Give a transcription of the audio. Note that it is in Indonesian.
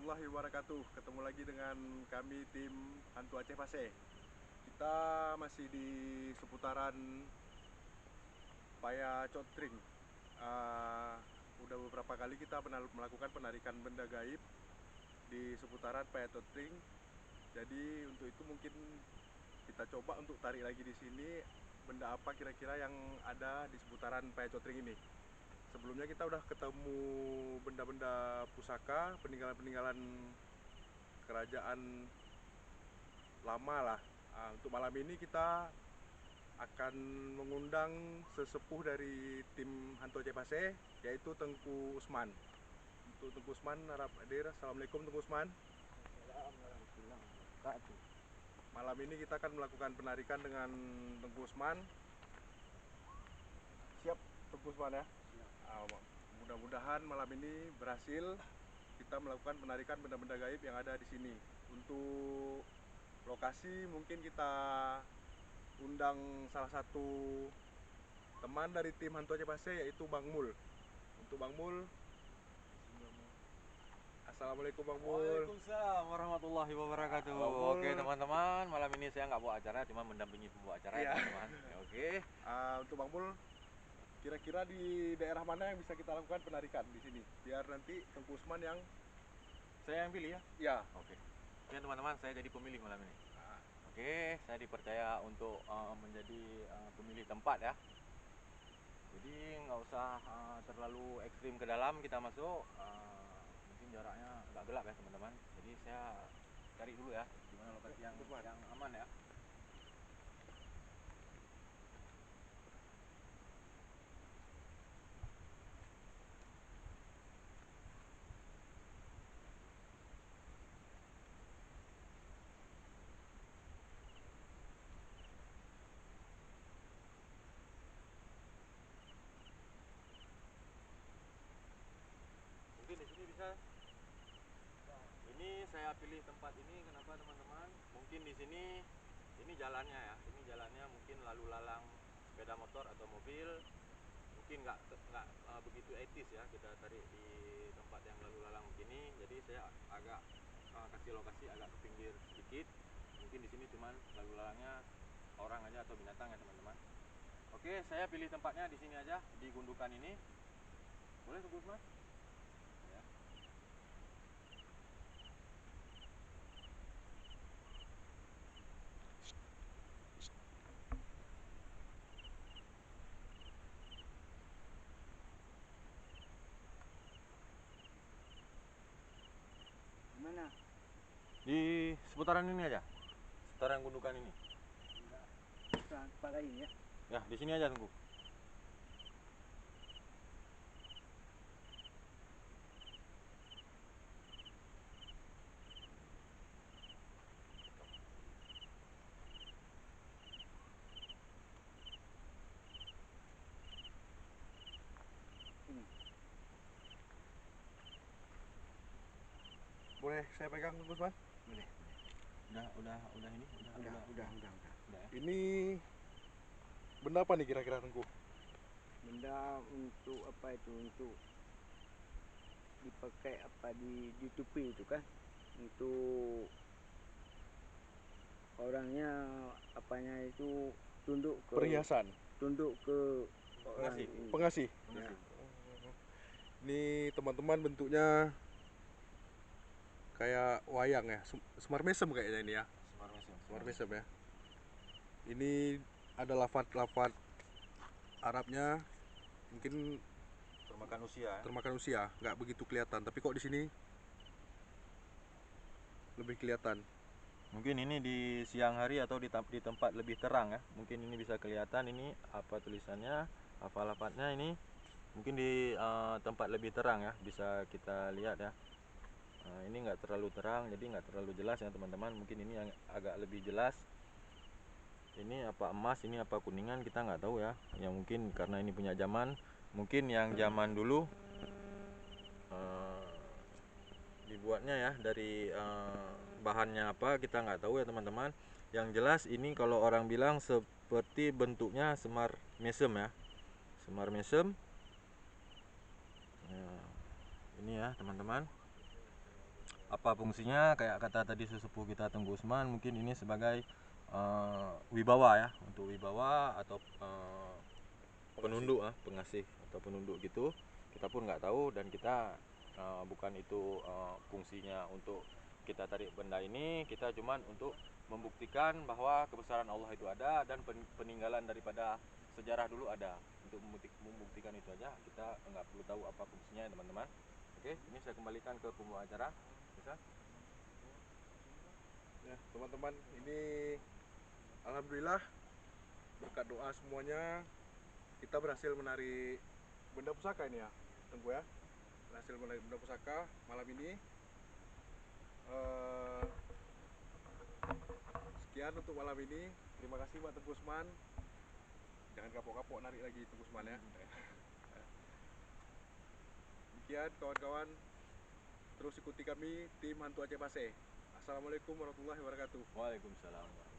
warahmatullahi wabarakatuh. Ketemu lagi dengan kami tim Hantu Aceh Pase. Kita masih di seputaran Paya Cotring. Udah beberapa kali kita melakukan penarikan benda gaib di seputaran Paya Cotring. Jadi untuk itu mungkin kita coba untuk tarik lagi di sini benda apa kira-kira yang ada di seputaran Paya Cotring ini. Sebelumnya kita udah ketemu benda-benda pusaka, peninggalan-peninggalan kerajaan lama lah. Untuk malam ini kita akan mengundang sesepuh dari tim Hantu Aceh Pase, yaitu Tengku Usman. Untuk Tengku Usman, harap hadir. Assalamualaikum Tengku Usman. Malam ini kita akan melakukan penarikan dengan Tengku Usman. Siap Tengku Usman ya? Mudah-mudahan malam ini berhasil kita melakukan penarikan benda-benda gaib yang ada di sini. Untuk lokasi mungkin kita undang salah satu teman dari tim Hantu Aceh Pase, yaitu Bang Mul. Untuk Bang Mul, Assalamualaikum Bang Mul. Waalaikumsalam warahmatullahi wabarakatuh. Oke teman-teman, malam ini saya nggak bawa acara, cuma mendampingi pembawa acara ya teman-teman. Oke. Untuk Bang Mul, kira-kira di daerah mana yang bisa kita lakukan penarikan di sini? Biar nanti Tengku Usman yang Saya yang pilih ya? Ya. Oke. Ya teman-teman, saya jadi pemilih malam ini. Oke, saya dipercaya untuk menjadi pemilih tempat ya. Jadi nggak usah terlalu ekstrim ke dalam kita masuk. Mungkin jaraknya agak gelap ya teman-teman. Jadi saya cari dulu ya, di mana lokasi yang aman ya. Mungkin di sini bisa. Ini saya pilih tempat ini kenapa teman-teman? Mungkin di sini ini jalannya ya. Ini jalannya mungkin lalu lalang sepeda motor atau mobil. Mungkin nggak begitu etis ya kita tarik di tempat yang lalu lalang begini. Jadi saya agak kasih lokasi agak ke pinggir sedikit. Mungkin di sini cuman lalu lalangnya orang aja atau binatang ya teman-teman. Oke, saya pilih tempatnya di sini aja di gundukan ini. Boleh tunggu mas? Ya. Mana? Di seputaran ini aja. Seputaran gundukan ini. Tempat lain ya? Ya, di sini aja tunggu. Ini. boleh saya pegang Tengku Usman? Boleh. Udah ini, Udah. ya. Ini benda apa nih kira-kira Tengku? Benda untuk apa itu? Untuk dipakai apa di tupi itu kan? Untuk orangnya apanya itu tunduk ke Perhiasan. Tunduk ke orang Pengasih. ini. Pengasih. Ya. Ini teman-teman bentuknya kayak wayang ya, Semar Mesem kayaknya ini ya. Semar Mesem ya. Ini ada lafaz-lafaz Arabnya, mungkin Termakan usia ya. termakan usia, nggak begitu kelihatan. Tapi kok di sini lebih kelihatan. Mungkin ini di siang hari atau di tempat lebih terang ya. Mungkin ini bisa kelihatan ini apa tulisannya, hafal-hafalnya ini. Mungkin di tempat lebih terang ya, bisa kita lihat ya. Ini nggak terlalu terang, jadi nggak terlalu jelas ya teman-teman. Mungkin ini yang agak lebih jelas. Ini apa emas, ini apa kuningan, kita nggak tahu ya. Yang mungkin karena ini punya zaman, mungkin yang zaman dulu dibuatnya ya dari bahannya apa kita nggak tahu ya teman-teman. Yang jelas ini kalau orang bilang seperti bentuknya semar mesem ya, semar mesem ya, ini ya teman-teman. apa fungsinya, kayak kata tadi sesepuh kita Tengku Usman, mungkin ini sebagai wibawa ya, untuk wibawa atau penunduk, pengasih atau penunduk gitu. Kita pun nggak tahu, dan kita bukan itu fungsinya untuk kita tarik benda ini. Kita cuman untuk membuktikan bahwa kebesaran Allah itu ada, dan peninggalan daripada sejarah dulu ada. Untuk membuktikan itu aja, kita nggak perlu tahu apa fungsinya ya teman-teman. Oke, ini saya kembalikan ke pembawa acara. Bisa? Ya teman-teman, ini alhamdulillah berkat doa semuanya kita berhasil menarik benda pusaka ini ya Tengku ya, berhasil menarik benda pusaka malam ini. Sekian untuk malam ini, terima kasih Pak Tengku Usman, jangan kapok-kapok narik lagi Tengku Usman ya. Demikian kawan-kawan, terus ikuti kami tim Hantu Aceh Paseh. Assalamualaikum warahmatullahi wabarakatuh. Waalaikumsalam.